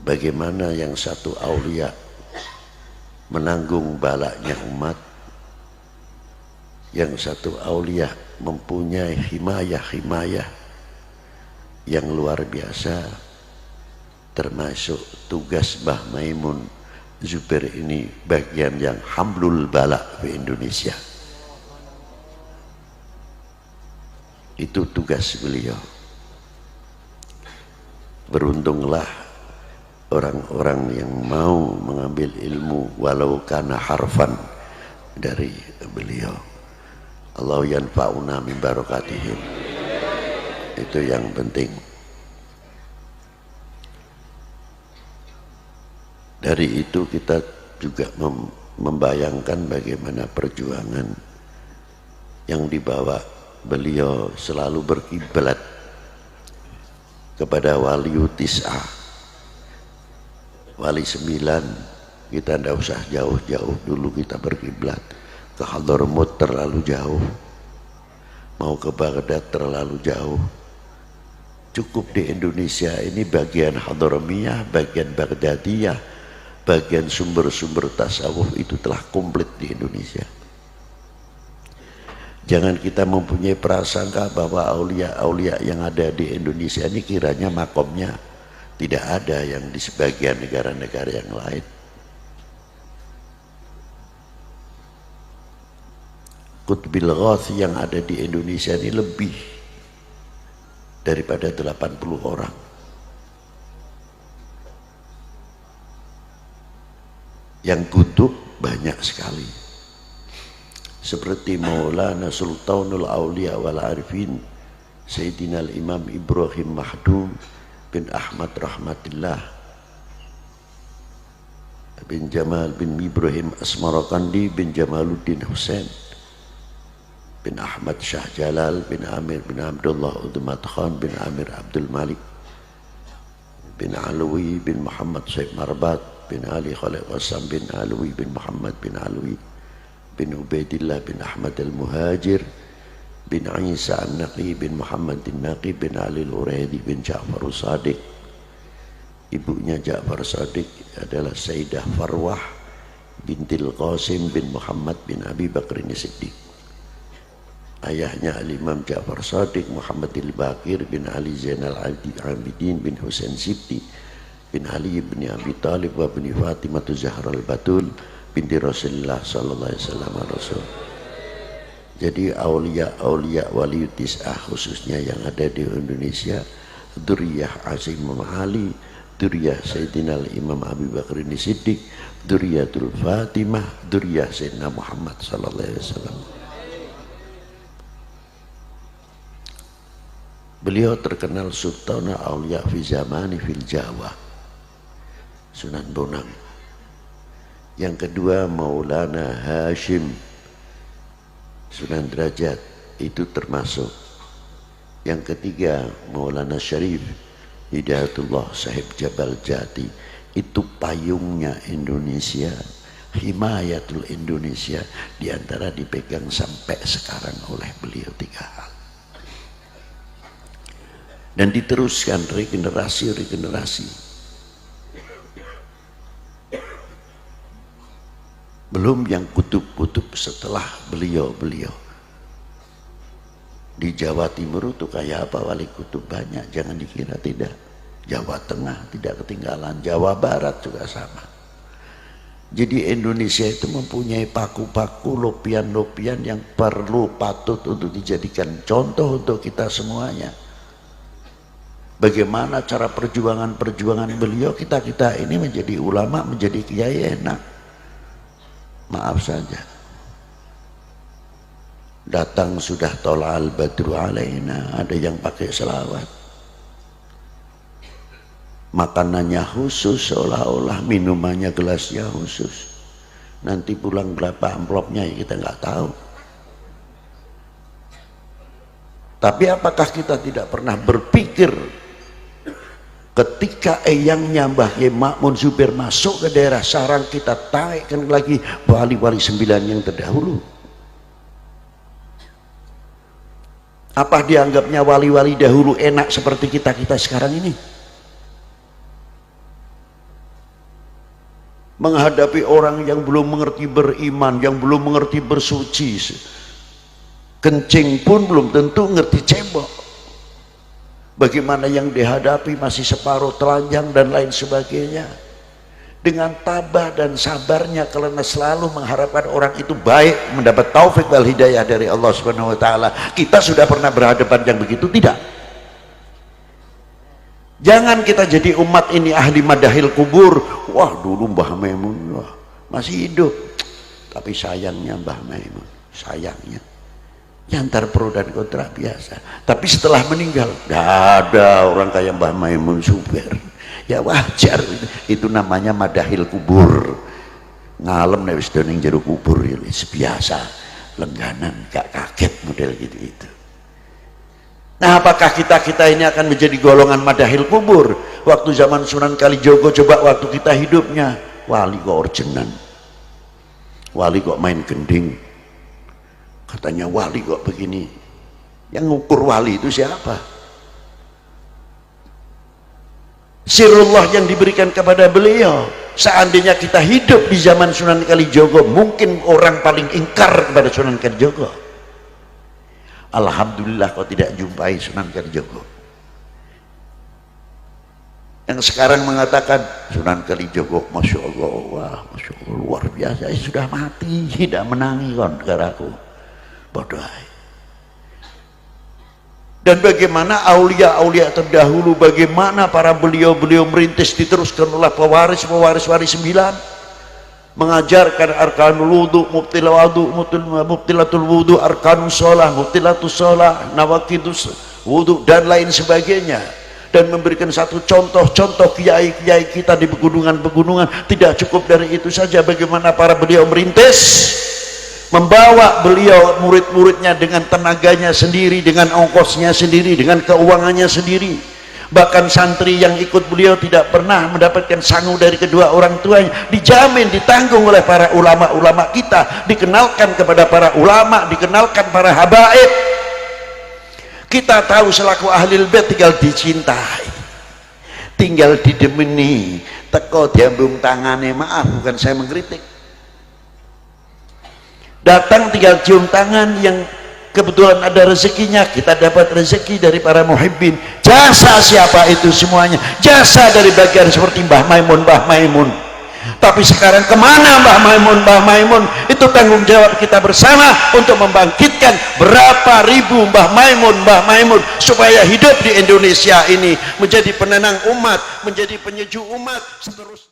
bagaimana yang satu aulia menanggung balanya umat, yang satu aulia mempunyai himayah yang luar biasa, termasuk tugas Mbah Maimun Zubair ini bagian yang hamlul bala di Indonesia. Itu tugas beliau. Beruntunglah orang-orang yang mau mengambil ilmu walau kana harfan dari beliau. Allah yanfa'una min barakatihim. Itu yang penting. Dari itu kita juga membayangkan bagaimana perjuangan yang dibawa beliau selalu berkiblat kepada wali tis'ah, wali 9. Kita tidak usah jauh-jauh dulu, kita berkiblat ke Hadramaut terlalu jauh, mau ke Baghdad terlalu jauh. Cukup di Indonesia ini bagian Hadramiyah, bagian Baghdadiyah, bagian sumber-sumber tasawuf itu telah komplit di Indonesia. Jangan kita mempunyai prasangka bahwa aulia-aulia yang ada di Indonesia ini kiranya makomnya tidak ada yang di sebagian negara-negara yang lain. Qutbil Ghath yang ada di Indonesia ini lebih daripada 80 orang. Yang kutub banyak sekali. Seperti Maulana Sultanul Aulia wal Arifin Sayyidina Imam Ibrahim Mahdum bin Ahmad Rahmatillah bin Jamal bin Ibrahim Asmarakandi bin Jamaluddin Hussein bin Ahmad Shah Jalal bin Amir bin Abdullah Udmat Khan bin Amir Abdul Malik bin Alwi bin Muhammad Syekh Marbat bin Ali Khalid Qassam bin Alwi bin Muhammad bin Alwi bin Ubaidillah bin Ahmad al-Muhajir bin Isa an-Naqi bin Muhammad al-Naqi bin Ali al-Uraidi bin Ja'far al-Sadiq. Ibunya Ja'far Sadiq adalah Sayyidah Farwah bintil Qasim bin Muhammad bin Abi Bakr Siddiq. Ayahnya Al-Imam Ja'far Sadiq Muhammad al-Baqir bin Ali Zainal Abidin bin Husain Sibti bin Ali bin Abi Talib wa bin Fatimah Zahra al-Batul binti Rasulullah sallallahu alaihi wasallam Rasul. Jadi aulia-aulia wali tis'ah khususnya yang ada di Indonesia, dzurriyyah Azim Ali, dzurriyyah Sayyidina Imam Abi Bakr Siddiq, dzurriyyatul Fatimah, dzurriyyah Sayyidina Muhammad sallallahu alaihi wasallam. Beliau terkenal Sultanul Aulia fi zamani fil Jawa, Sunan Bonang. Yang kedua Maulana Hashim Sunan Derajat, itu termasuk. Yang ketiga Maulana Syarif Hidayatullah Sahib Jabal Jati, itu payungnya Indonesia, himayatul Indonesia, diantara dipegang sampai sekarang oleh beliau 3 hal. Dan diteruskan regenerasi. Belum yang kutub-kutub setelah beliau. Di Jawa Timur itu kayak apa wali kutub banyak, jangan dikira tidak. Jawa Tengah tidak ketinggalan, Jawa Barat juga sama. Jadi Indonesia itu mempunyai paku-paku, lopian-lopian yang perlu patut untuk dijadikan contoh untuk kita semuanya. Bagaimana cara perjuangan beliau, kita ini menjadi ulama, menjadi kiai enak. Maaf saja, datang sudah tola'al badru alaina, ada yang pakai selawat, makanannya khusus, seolah-olah minumannya gelasnya khusus. Nanti pulang berapa amplopnya ya kita nggak tahu. Tapi apakah kita tidak pernah berpikir ketika eyangnya Mbah Kiai Ma'mun Zubair masuk ke daerah sarang, kita taikkan lagi wali-wali 9 yang terdahulu. Apa dianggapnya wali-wali dahulu enak seperti kita sekarang ini? menghadapi orang yang belum mengerti beriman, yang belum mengerti bersuci. Kencing pun belum tentu ngerti cebok. Bagaimana yang dihadapi masih separuh telanjang dan lain sebagainya. Dengan tabah dan sabarnya karena selalu mengharapkan orang itu baik, mendapat taufik wal hidayah dari Allah Subhanahu wa taala. Kita sudah pernah berhadapan yang begitu? Tidak. Jangan kita jadi umat ini ahli madahil kubur. Wah, dulu Mbah Maimun wah, masih hidup, tapi sayangnya Mbah Maimun, sayangnya ya antar pro dan kontra biasa. Tapi setelah meninggal gak ada orang kayak Mbah Maimun Zubair. Ya wajar, itu namanya madahil kubur. Ngalem nek wis doning jero kubur ya biasa, lengganan, gak kaget model gitu itu. Nah, apakah kita ini akan menjadi golongan madahil kubur? Waktu zaman Sunan Kalijogo, coba waktu kita hidupnya, wali kok orjenan, wali kok main gending, katanya wali kok begini. Yang ngukur wali itu siapa? Sirullah yang diberikan kepada beliau. Seandainya kita hidup di zaman Sunan Kalijogo, mungkin orang paling ingkar kepada Sunan Kalijogo. Alhamdulillah kau tidak jumpai Sunan Kalijogo. Yang sekarang mengatakan Sunan Kalijogo, Masya Allah, wah, Masya Allah, luar biasa, sudah mati, tidak menangi kon negaraku. Bodoh. Dan bagaimana aulia-aulia terdahulu, bagaimana para beliau-beliau merintis, diteruskan oleh pewaris wali 9, mengajarkan arkanul wudu, mubtilatul wudu, arkanus sholah, mubtilatus sholah, nawakidus wudu dan lain sebagainya, dan memberikan satu contoh-contoh kiai-kiai kita di pegunungan-pegunungan. Tidak cukup dari itu saja, bagaimana para beliau merintis, membawa beliau murid-muridnya dengan tenaganya sendiri, dengan ongkosnya sendiri, dengan keuangannya sendiri. Bahkan santri yang ikut beliau tidak pernah mendapatkan sangu dari kedua orang tuanya, dijamin ditanggung oleh para ulama-ulama kita, dikenalkan kepada para ulama, dikenalkan para habaib. Kita tahu selaku ahlul bait tinggal dicintai, tinggal didemeni, teko diambung tangane, maaf bukan saya mengkritik, datang tinggal cium tangan. Yang kebetulan ada rezekinya, kita dapat rezeki dari para muhibbin. Jasa siapa itu semuanya? Jasa dari bagian seperti Mbah Maimun, Mbah Maimun. Tapi sekarang kemana Mbah Maimun, Mbah Maimun? Itu tanggung jawab kita bersama untuk membangkitkan berapa ribu Mbah Maimun, Mbah Maimun, supaya hidup di Indonesia ini menjadi penenang umat, menjadi penyejuk umat, seterusnya.